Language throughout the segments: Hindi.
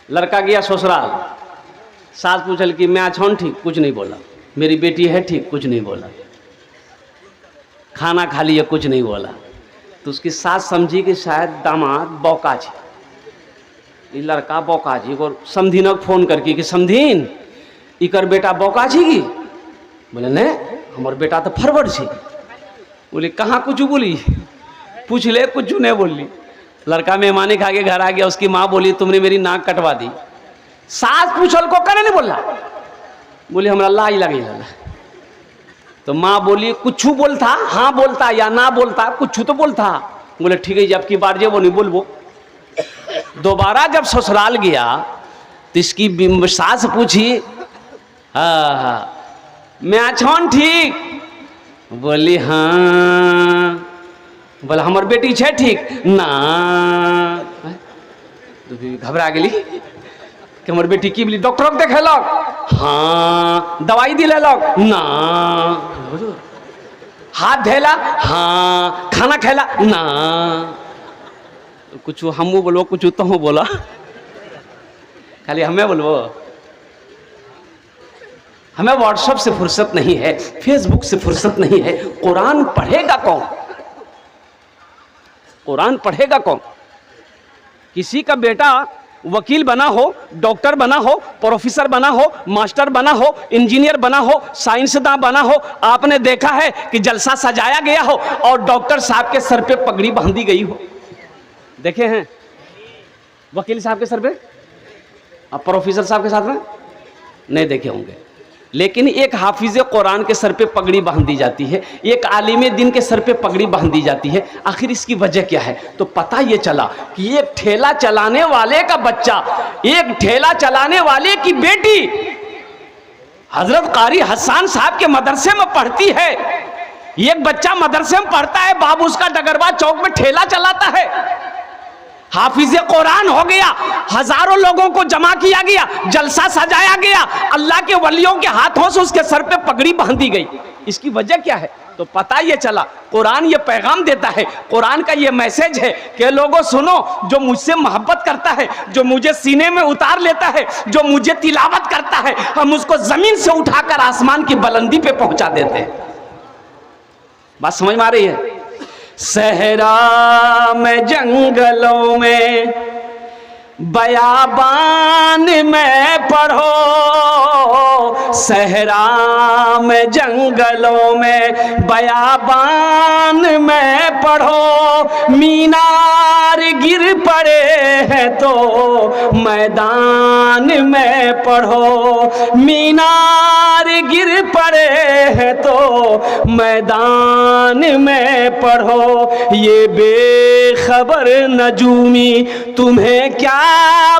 लड़का गया ससुराल, सास पूछल कि मैं छौन ठीक, कुछ नहीं बोला। मेरी बेटी है ठीक, कुछ नहीं बोला। खाना खा लिया, कुछ नहीं बोला। तो उसकी सास समझी कि शायद दामाद बौका छे, ये लड़का बौका छी। एगो समधीनक फोन करके कि समधीन इकर बेटा बौका छी की? बोले नहीं, हमार बेटा तो फरवर्ड छी। बोली कहाँ कुछ बोली? पूछ ले, कुछ नहीं बोली। लड़का मेहमानी खा के घर आ गया, उसकी माँ बोली तुमने मेरी नाक कटवा दी। सास पूछल को करे नहीं बोला, बोली हमरा लाई लगी ला। तो माँ बोली कुछ बोलता, हाँ बोलता या ना बोलता, कुछ तो बोलता। बोले ठीक है, जब की बार जे वो नहीं बोलबो। दोबारा जब ससुराल गया तो इसकी सास पूछी, हाँ मैं छौन ठीक? बोली हाँ। बोला हमार बेटी छे ठीक ना? तो घबरा गई कि हमार बेटी की बोली डॉक्टर को देखेलक? हाँ। दवाई दिलेलक? ना। हाथ धैला? हाँ। खाना खैला? ना। कुछ हमू बोलो, कुछ तो हूँ बोला, खाली हमें बोलो। हमें व्हाट्सएप से फुर्सत नहीं है, फेसबुक से फुर्सत नहीं है। कुरान पढ़ेगा कौन? कुरान पढ़ेगा कौन? किसी का बेटा वकील बना हो, डॉक्टर बना हो, प्रोफेसर बना हो, मास्टर बना हो, इंजीनियर बना हो, साइंसदान बना हो, आपने देखा है कि जलसा सजाया गया हो और डॉक्टर साहब के सर पे पगड़ी बांधी गई हो? देखे हैं वकील साहब के सर पे? अब प्रोफेसर साहब के साथ में नहीं देखे होंगे। लेकिन एक हाफिज कुरान के सर पे पगड़ी बांध दी जाती है, एक आलिम दिन के सर पे पगड़ी बांध दी जाती है। आखिर इसकी वजह क्या है? तो पता ये चला कि एक ठेला चलाने वाले का बच्चा, एक ठेला चलाने वाले की बेटी हजरत कारी हसन साहब के मदरसे में पढ़ती है। एक बच्चा मदरसे में पढ़ता है, बाबू उसका डगरवा चौक में ठेला चलाता है। हाफिज कुरान हो गया, हजारों लोगों को जमा किया गया, जलसा सजाया गया, अल्लाह के वलियों के हाथों से उसके सर पे पगड़ी बांधी गई। इसकी वजह क्या है? तो पता ये चला कुरान ये पैगाम देता है, कुरान का ये मैसेज है कि लोगों सुनो, जो मुझसे मोहब्बत करता है, जो मुझे सीने में उतार लेता है, जो मुझे तिलावत करता है, हम उसको जमीन से उठाकर आसमान की बुलंदी पे पहुंचा देते हैं। बात समझ में आ रही है? सहरा में जंगलों में बयाबान में पढ़ो, सहरा में जंगलों में बयाबान में पढ़ो। मीनार गिर पड़े हैं तो मैदान में पढ़ो, मीनार गिर पड़े हैं तो मैदान में पढ़ो। ये बेखबर नजूमी तुम्हें क्या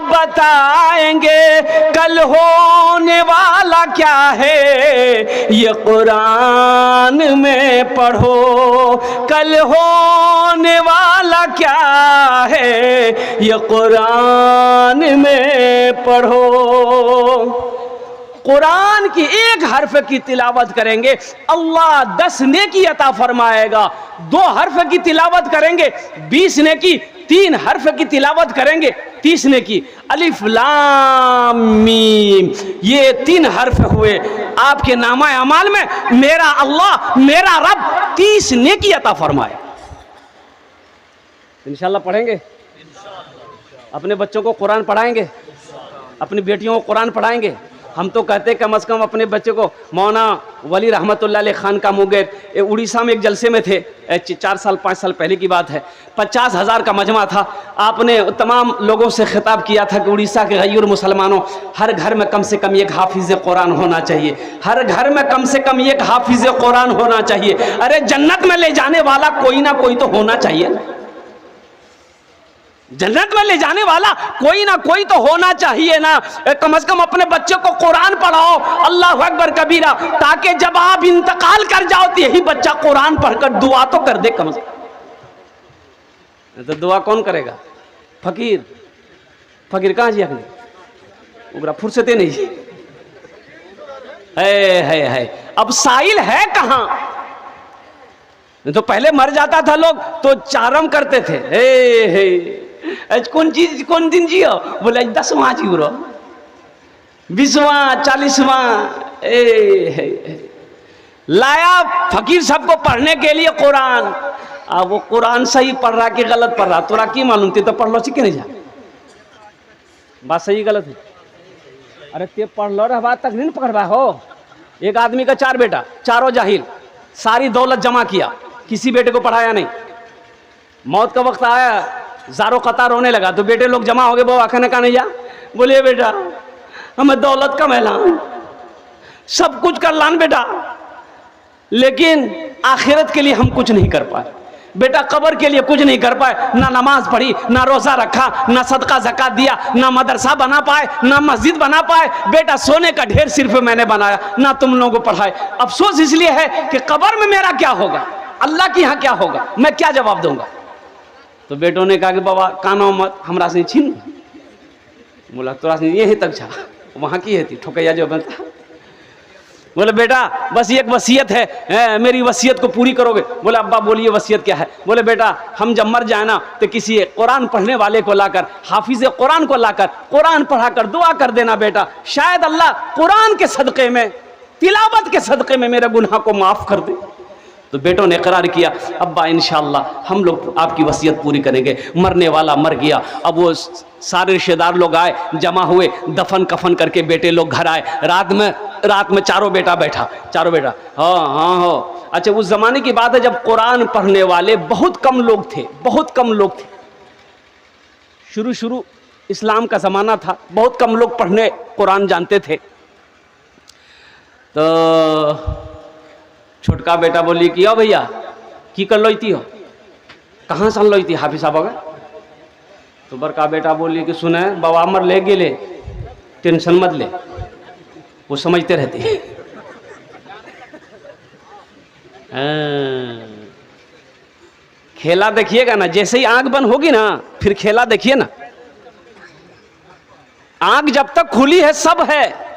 बताएंगे, कल होने वाला क्या है ये कुरान में पढ़ो, कल होने वाला क्या है ये कुरान में पढ़ो। कुरान की एक हर्फ की तिलावत करेंगे अल्लाह 10 नेकी अता फरमाएगा, 2 हर्फ की तिलावत करेंगे 20 नेकी, 3 हर्फ की तिलावत करेंगे 30 नेकी। अलिफ लाम मीम, ये 3 हर्फ हुए आपके नामा अमाल में। मेरा अल्लाह, मेरा रब 30 नेकी अता फरमाए। इंशाल्लाह पढ़ेंगे, अपने बच्चों को कुरान पढ़ाएंगे, अपनी बेटियों को कुरान पढ़ाएंगे। हम तो कहते हैं कम से कम अपने बच्चे को। मौना वली रहमतुल्लाह अलैह खान का मुंगेर उड़ीसा में एक जलसे में थे, 4 साल 5 साल पहले की बात है। 50,000 का मजमा था। आपने तमाम लोगों से खिताब किया था कि उड़ीसा के गैर मुसलमानों, हर घर में कम से कम एक हाफिज कुरान होना चाहिए, हर घर में कम से कम एक हाफिज कुरान होना चाहिए। अरे जन्नत में ले जाने वाला कोई ना कोई तो होना चाहिए, जन्नत में ले जाने वाला कोई ना कोई तो होना चाहिए ना। कम से कम अपने बच्चे को कुरान पढ़ाओ, अल्लाह अकबर कबीरा, ताकि जब आप इंतकाल कर जाओ तो यही बच्चा कुरान पढ़कर दुआ तो कर दे कम से कम। तो दुआ कौन करेगा? फकीर। फकीर कहाँ जी अगले उगरा फुर्सते नहीं है। अब साइल है कहाँ? तो पहले मर जाता था लोग तो चारम करते थे, हे आज कौन दिन जियो? बोले 10वां जी रो, 20वां, 40वां। लाया फकीर साहब को पढ़ने के लिए कुरान। अब वो कुरान सही पढ़ रहा कि गलत पढ़ रहा, तोरा की मालूम? ते तो पढ़ लो सीखे नहीं जा, बात सही गलत है। अरे ते पढ़ लो रे, बात तक नहीं पकड़वा हो। एक आदमी का 4 बेटा, चारों जाहिल, सारी दौलत जमा किया, किसी बेटे को पढ़ाया नहीं। मौत का वक्त आया, ज़ारो कतार रोने लगा, तो बेटे लोग जमा हो गए, बाबा खाने का नहीं जा। बोलिए बेटा हमें दौलत का मैलान, सब कुछ कर लान बेटा, लेकिन आखिरत के लिए हम कुछ नहीं कर पाए। बेटा कब्र के लिए कुछ नहीं कर पाए, ना नमाज पढ़ी, ना रोजा रखा, ना सदका ज़कात दिया, ना मदरसा बना पाए, ना मस्जिद बना पाए। बेटा सोने का ढेर सिर्फ मैंने बनाया, ना तुम लोगों को पढ़ाए। अफसोस इसलिए है कि कब्र में मेरा क्या होगा, अल्लाह के यहाँ क्या होगा, मैं क्या जवाब दूंगा। तो बेटों ने कहा कि बाबा कानो मत, हमरा से छीन। बोला तोरा से यही तक छा, वहाँ की है थी ठोकैया जो बनता। बोले बेटा बस एक वसीयत है, मेरी वसीयत को पूरी करोगे? बोले अब्बा बोलिए वसीयत क्या है? बोले बेटा हम जब मर जाए ना तो किसी कुरान पढ़ने वाले को लाकर, हाफिज कुरान को लाकर कुरान पढ़ाकर दुआ कर देना बेटा, शायद अल्लाह कुरान के सदक़े में, तिलावत के सदक़े में मेरे गुनाह को माफ़ कर दे। तो बेटों ने इकरार किया, अब्बा इंशाअल्लाह हम लोग आपकी वसीयत पूरी करेंगे। मरने वाला मर गया। अब वो सारे रिश्तेदार लोग आए, जमा हुए, दफन कफन करके बेटे लोग घर आए। रात में चारों बेटा बैठा, चारों बेटा हाँ। अच्छा उस ज़माने की बात है जब कुरान पढ़ने वाले बहुत कम लोग थे, बहुत कम लोग थे। शुरू इस्लाम का ज़माना था, बहुत कम लोग पढ़ने कुरान जानते थे। तो छोटका बेटा बोली कि भैया की कर लो हो, कहाँ से लो हाफिज साहब अगर? तो बड़का बेटा बोली कि सुने बाबा मर ले गेले, टेंशन मत ले, वो समझते रहते हैं। खेला देखिएगा ना, जैसे ही आंख बंद होगी ना फिर खेला देखिए ना। आंख जब तक खुली है सब है,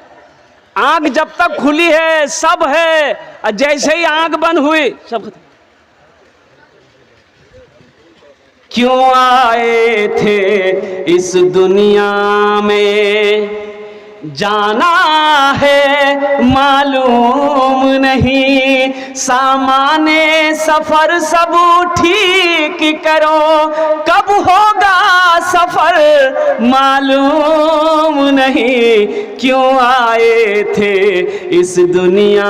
आंख जब तक खुली है सब है, और जैसे ही आंख बंद हुई सब खत्म। क्यों आए थे इस दुनिया में, जाना है मालूम नहीं, सामाने सफर सब ठीक करो, कब होगा सफर मालूम नहीं। क्यों आए थे इस दुनिया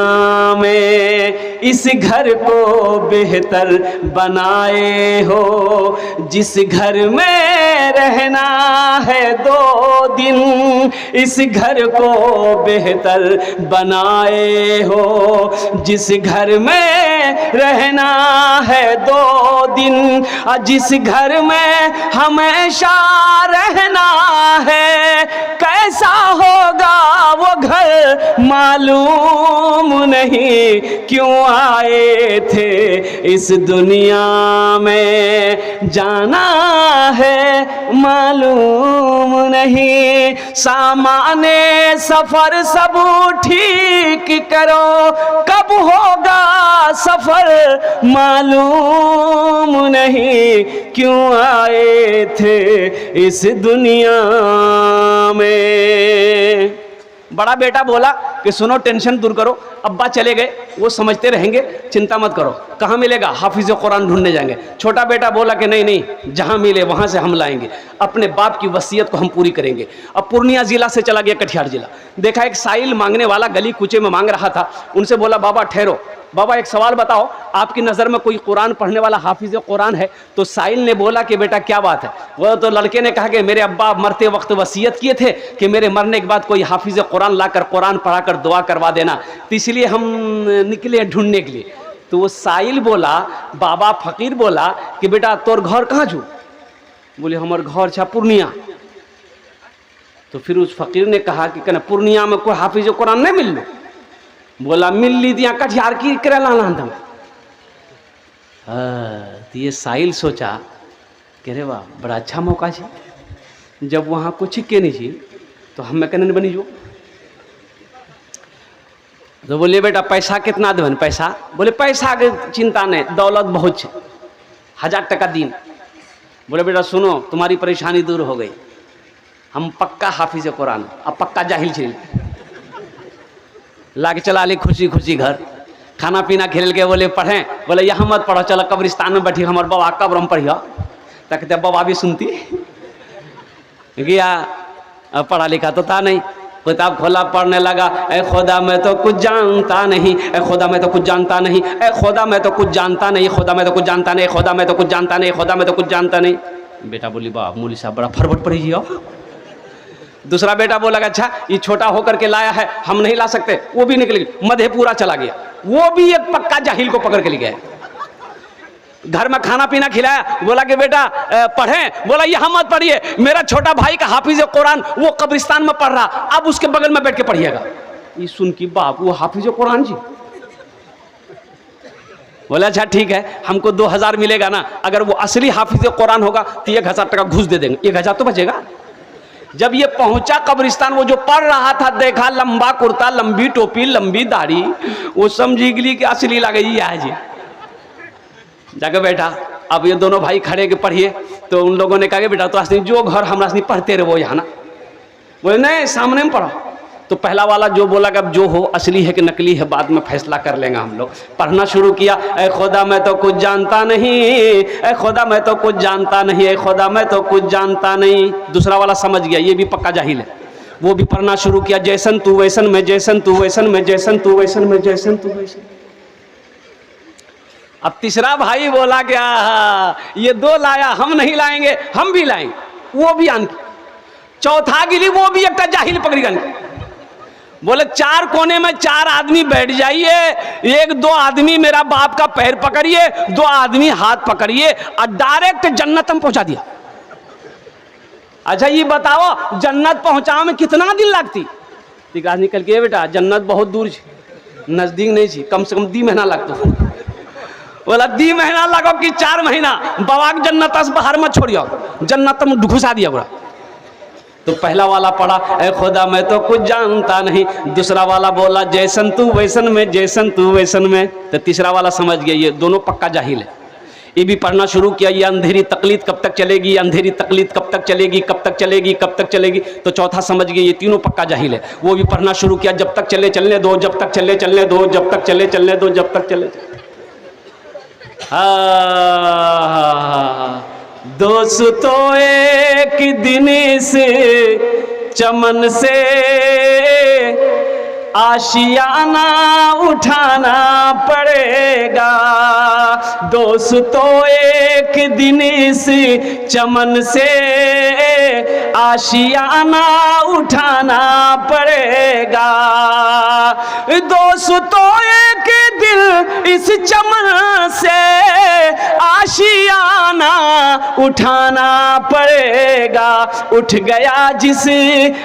में, इस घर को बेहतर बनाए हो, जिस घर में रहना है 2 दिन, इस घर को बेहतर बनाए हो, जिस घर में रहना है 2 दिन, जिस घर में हमेशा रहना है, कैसा होगा वो घर मालूम नहीं। क्यों आए थे इस दुनिया में, जाना है मालूम नहीं, सामाने सफर सब ठीक करो, कब होगा सफर मालूम नहीं। क्यों आए थे इस दुनिया में। बड़ा बेटा बोला कि सुनो टेंशन दूर करो, अब्बा चले गए वो समझते रहेंगे, चिंता मत करो, कहाँ मिलेगा, हाफिज कुरान ढूंढने जाएंगे। छोटा बेटा बोला कि नहीं जहाँ मिले वहाँ से हम लाएंगे, अपने बाप की वसीयत को हम पूरी करेंगे। अब पूर्णिया जिला से चला गया कटिहार जिला, देखा एक साइल मांगने वाला गली कूचे में मांग रहा था, उनसे बोला बाबा ठहरो, बाबा एक सवाल बताओ, आपकी नज़र में कोई कुरान पढ़ने वाला हाफिज कुरान है? तो साइल ने बोला कि बेटा क्या बात है? वो तो लड़के ने कहा कि मेरे अब्बा मरते वक्त वसीयत किए थे कि मेरे मरने के बाद कोई हाफिज कुरान लाकर कुरान पढ़ाकर दुआ करवा देना, तो इसलिए हम निकले ढूंढने के लिए। तो वो साइल बोला, बाबा फ़कीर बोला कि बेटा तोर घर कहाँ छू? बोले हमार घर छा पूर्णिया। तो फिर उस फ़कीर ने कहा कि कहना पूर्णिया में कोई हाफिज कुरान नहीं मिल लो? बोला मिल ली दिया कटिहार की करेला लांधा। तो ये साहिल सोचा कि रे वाह बड़ा अच्छा मौका है, जब वहाँ कुछ के नहीं थी तो हम कहने बनी जो। तो बोले बेटा पैसा कितना देवन? पैसा बोले पैसा के चिंता नहीं, दौलत बहुत है, 1000 टका दिन। बोले बेटा सुनो, तुम्हारी परेशानी दूर हो गई, हम पक्का हाफिज कुरान, अब पक्का जाहिल छिल ला के चला ले खुशी खुशी घर, खाना पीना खेल के बोले पढ़ें, बोले यहाँ मत पढ़ो, चलो कब्रिस्तान में बैठी हमारे बाबा कब्र में पढ़ियो। कहते बाबा भी सुनती गया, पढ़ा लिखा तो था नहीं, किताब खोला पढ़ने लगा, ए खुदा मैं तो कुछ जानता नहीं, ए खुदा मैं तो कुछ जानता नहीं, ए खुदा मैं तो कुछ जानता नहीं, खुदा मैं तो कुछ जानता नहीं, खुदा मैं तो कुछ जानता नहीं, खुदा मैं तो कुछ जानता नहीं। बेटा बोली बाप मौलवी साहब बड़ा फरवट पड़ी जी। दूसरा बेटा बोला अच्छा ये छोटा होकर के लाया है, हम नहीं ला सकते, वो भी निकल गया, मधेपुरा चला गया, वो भी एक पक्का जाहिल को पकड़ के ले गया। घर में खाना पीना खिलाया, बोला कि बेटा पढ़ें, बोला यहाँ मत पढ़िए, मेरा छोटा भाई का हाफिज कुरान वो कब्रिस्तान में पढ़ रहा, अब उसके बगल में बैठ के पढ़िएगा। ये सुन की बाप वो हाफिज कुरान जी। बोला अच्छा ठीक है, हमको 2000 मिलेगा ना, अगर वो असली हाफिज कुरान होगा तो 1000 टका घूस दे देंगे, 1000 तो बचेगा। जब ये पहुंचा कब्रिस्तान, वो जो पढ़ रहा था देखा लंबा कुर्ता, लंबी टोपी, लंबी दाढ़ी, वो समझी गई कि असली लगे जी है जी। जाके बैठा, अब ये दोनों भाई खड़े के पढ़िए, तो उन लोगों ने कहा कि बेटा तो असली जो घर हमरा से पढ़ते रहे वो यहाँ ना, बोले नहीं सामने में पढ़ो। तो पहला वाला जो बोला कि अब जो हो असली है कि नकली है बाद में फैसला कर लेंगे हम लोग। पढ़ना शुरू किया, ए खुदा मैं तो कुछ जानता नहीं, ए खुदा मैं तो कुछ जानता नहीं, ए खुदा मैं तो कुछ जानता नहीं। दूसरा वाला समझ गया ये भी पक्का जाहिल है, वो भी पढ़ना शुरू किया, जैसन तू वैसन में, जैसन तू वैसन में, जैसन तू वैसन में, जैसन तू वैसन। अब तीसरा भाई बोला क्या ये 2 लाया, हम नहीं लाएंगे, हम भी लाएंगे, वो भी आन। चौथा गिरी, वो भी एक जाहिल पकड़ी गन। बोले 4 कोने में 4 आदमी बैठ जाइए, 1-2 आदमी मेरा बाप का पैर पकड़िए, 2 आदमी हाथ पकड़िए और डायरेक्ट जन्नत में पहुंचा दिया। अच्छा ये बताओ जन्नत पहुंचाओ में कितना दिन लगती? विकास निकल के बेटा जन्नत बहुत दूर है, नजदीक नहीं थी, कम से कम 2 महीना लगता। बोला 2 महीना लगो कि 4 महीना, बाबा जन्नत बाहर मत छोड़ियो, जन्नत में घुसा दिया पूरा। तो पहला वाला पढ़ा, ए खुदा मैं तो कुछ जानता नहीं। दूसरा वाला बोला जैसन तू वैसन में, जैसन तू वैसन में। तो तीसरा वाला समझ गया ये दोनों पक्का जाहिल है। ये भी पढ़ना शुरू किया, ये अंधेरी तकलीद कब तक चलेगी, अंधेरी तकलीद कब तक चलेगी, कब तक चलेगी, कब तक चलेगी। तो चौथा समझ गया ये तीनों पक्का जाहिल है। वो भी पढ़ना शुरू किया, जब तक चले चलने दो, जब तक चले चलने दो, जब तक चले चलने दो, जब तक चले। दोस्तों एक दिन से चमन से आशियाना उठाना पड़ेगा। दोस्तों एक दिन से चमन से आशियाना उठाना पड़ेगा। दोस्तों एक दिल इस चमन से आशियाना उठाना पड़ेगा। उठ गया जिस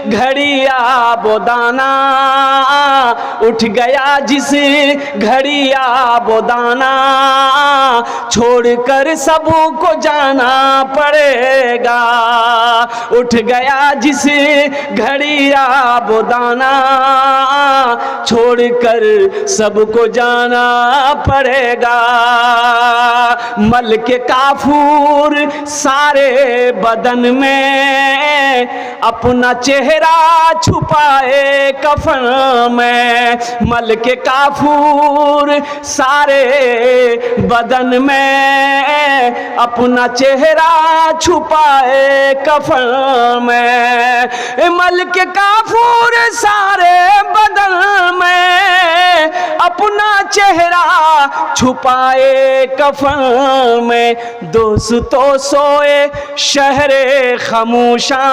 घड़िया वो दाना, उठ गया जिस घड़िया वो दाना, छोड़कर सबको जाना पड़ेगा। उठ गया जिस घड़िया वो दाना, छोड़कर सबको जाना पड़ेगा। मल के काफूर सारे बदन में, अपना चेहरा छुपाए कफन में। मल के काफूर सारे बदन में, अपना चेहरा छुपाए कफन में। मल के काफूर सारे बदन में, अपना चेहरा छुपाए कफन में। दोस्तों सोए शहरे खामोशा,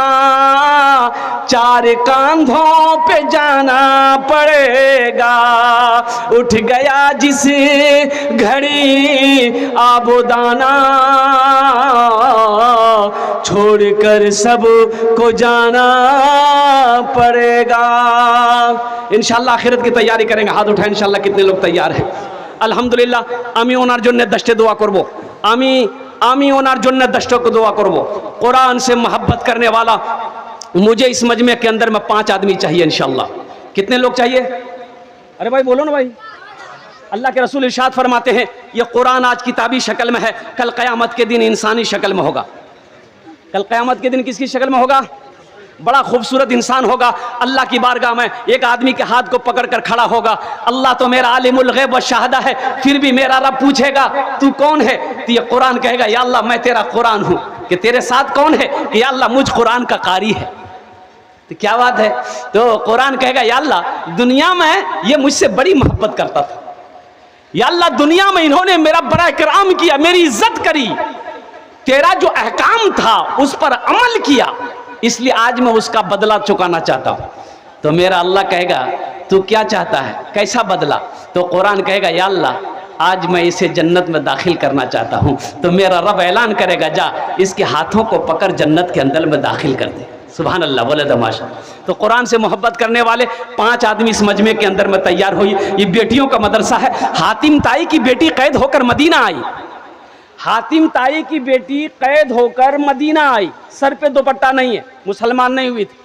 4 कांधों पे जाना पड़ेगा। उठ गया जिस घड़ी आबोदाना, छोड़कर सब को जाना पड़ेगा। इंशाल्लाह आखिरत की तैयारी करेंगे, हाथ उठाएं इंशाल्लाह कितने लोग तैयार हैं। আলহামদুলিল্লাহ আমি ওনার জন্য দশটা দোয়া করব। আমি ওনার জন্য 10 को दुआ करब। कुरान से मोहब्बत करने वाला मुझे इस मजमे के अंदर में 5 आदमी चाहिए इंशाल्लाह। कितने लोग चाहिए? अरे भाई बोलो ना भाई। अल्लाह के रसूल इरशाद फरमाते हैं ये कुरान आज किताबी शक्ल में है, कल क़यामत के दिन इंसानी शक्ल में होगा। कल क़यामत के दिन किसकी शक्ल में होगा? बड़ा खूबसूरत इंसान होगा। अल्लाह की बारगाह में एक आदमी के हाथ को पकड़ कर खड़ा होगा। अल्लाह तो मेरा आलिमुल गैब व शहादा है, फिर भी मेरा रब पूछेगा तू कौन है? तो ये कुरान कहेगा या अल्लाह मैं तेरा कुरान हूँ। कि तेरे साथ कौन है? कि या अल्लाह मुझ कुरान का कारी है। तो क्या बात है? तो कुरान कहेगा या अल्लाह दुनिया में ये मुझसे बड़ी मोहब्बत करता था, या अल्लाह दुनिया में इन्होंने मेरा बड़ा इकराम किया, मेरी इज्जत करी, तेरा जो अहकाम था उस पर अमल किया, इसलिए आज मैं उसका बदला चुकाना चाहता हूं। तो मेरा अल्लाह कहेगा तू क्या चाहता है, कैसा बदला? तो कुरान कहेगा या अल्लाह आज मैं इसे जन्नत में दाखिल करना चाहता हूं। तो मेरा रब ऐलान करेगा जा इसके हाथों को पकड़ जन्नत के अंदर में दाखिल कर दे। सुभान अल्लाह, बोले तमाशा। तो कुरान से मोहब्बत करने वाले 5 आदमी इस मजमे के अंदर में तैयार हुई। ये बेटियों का मदरसा है। हातिम ताई की बेटी कैद होकर मदीना आई। हातिम ताई की बेटी कैद होकर मदीना आई, सर पे दुपट्टा नहीं है, मुसलमान नहीं हुई थी।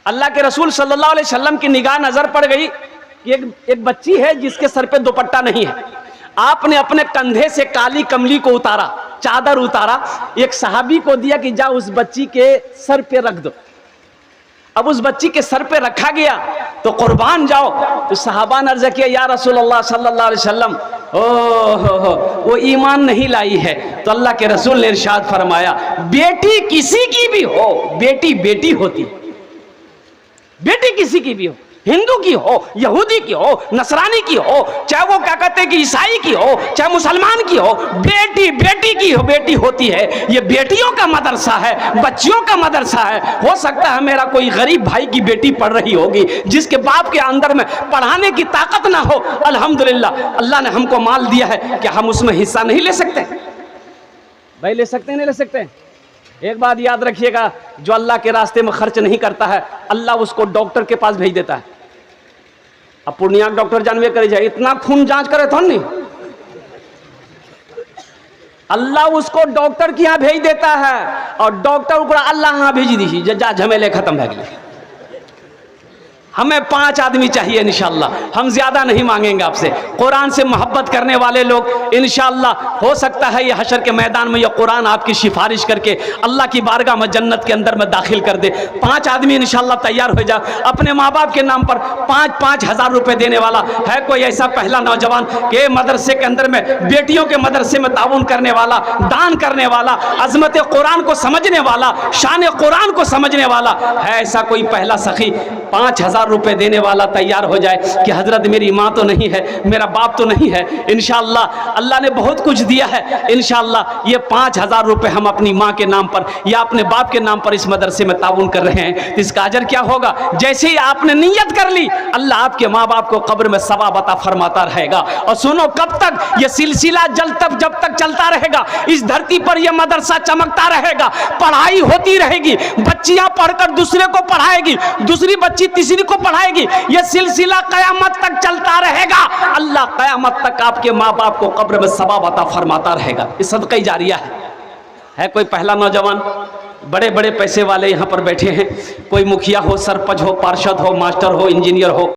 अल्लाह के रसूल सल्लल्लाहु अलैहि वसल्लम की निगाह नजर पड़ गई कि एक बच्ची है जिसके सर पे दुपट्टा नहीं है। आपने अपने कंधे से काली कमली को उतारा, चादर उतारा, एक सहाबी को दिया कि जा उस बच्ची के सर पे रख दो। अब उस बच्ची के सर पे रखा गया तो कुर्बान जाओ। तो सहाबा ने अर्ज़ किया या रसूलल्लाह सल्लल्लाहु अलैहि वसल्लम हो वो ईमान नहीं लाई है। तो अल्लाह के रसूल ने इरशाद फरमाया बेटी किसी की भी हो, बेटी बेटी होती, बेटी किसी की भी हो, हिंदू की हो, यहूदी की हो, नसरानी की हो, चाहे वो क्या कहते हैं कि ईसाई की हो, चाहे मुसलमान की हो, बेटी बेटी की हो, बेटी होती है। ये बेटियों का मदरसा है, बच्चियों का मदरसा है। हो सकता है मेरा कोई गरीब भाई की बेटी पढ़ रही होगी जिसके बाप के अंदर में पढ़ाने की ताकत ना हो। अल्हम्दुलिल्लाह अल्लाह ने हमको माल दिया है कि हम उसमें हिस्सा नहीं ले सकते? भाई ले सकते हैं, नहीं ले सकते? एक बात याद रखिएगा, जो अल्लाह के रास्ते में खर्च नहीं करता है अल्लाह उसको डॉक्टर के पास भेज देता है। अब पूर्णिया डॉक्टर जानवे करे जाए, इतना खून जांच करे तो नहीं, अल्लाह उसको डॉक्टर के यहाँ भेज देता है और डॉक्टर ऊपर अल्लाह यहाँ भेज दी जा झमेले खत्म हो गए। हमें 5 आदमी चाहिए इंशाअल्लाह, हम ज्यादा नहीं मांगेंगे आपसे। कुरान से मोहब्बत करने वाले लोग इंशाअल्लाह हो सकता है ये हशर के मैदान में ये कुरान आपकी सिफारिश करके अल्लाह की बारगाह में जन्नत के अंदर में दाखिल कर दे। 5 आदमी इंशाअल्लाह तैयार हो जाए। अपने माँ बाप के नाम पर 5-5 हज़ार रुपये देने वाला है कोई ऐसा पहला नौजवान के मदरसे के अंदर में, बेटियों के मदरसे में ताउन करने वाला, दान करने वाला, अजमत कुरान को समझने वाला, शान कुरान को समझने वाला है ऐसा कोई पहला सखी 5,000 रुपए देने वाला तैयार हो जाए कि हजरत मेरी माँ तो नहीं है, मेरा बाप तो नहीं है, इंशाअल्लाह अल्लाह ने बहुत कुछ दिया है, इंशाअल्लाह ये 5,000 रुपए हम अपनी माँ के नाम पर या अपने बाप के नाम पर इस मदरसे में ताउन कर रहे हैं। तो इसका अजर क्या होगा? जैसे ही आपने नियत कर ली अल्लाह आपके माँ बाप को कब्र में सवाब अता फरमाता रहेगा। और सुनो, कब तक ये सिलसिला जब तक चलता रहेगा, इस धरती पर यह मदरसा चमकता रहेगा, पढ़ाई होती रहेगी, बच्चियां पढ़कर दूसरे को पढ़ाएगी, दूसरी बच्ची तीसरी को पढ़ाएगी, यह सिलसिला कयामत तक चलता रहेगा। अल्लाह कयामत तक आपके माँ बाप को कब्र में सवाब अता फरमाता रहेगा। ये सदका जारिया है। कोई पहला नौजवान, बड़े बड़े पैसे वाले यहाँ पर बैठे हैं, कोई मुखिया हो, सरपंच हो, पार्षद हो, मास्टर हो, इंजीनियर हो,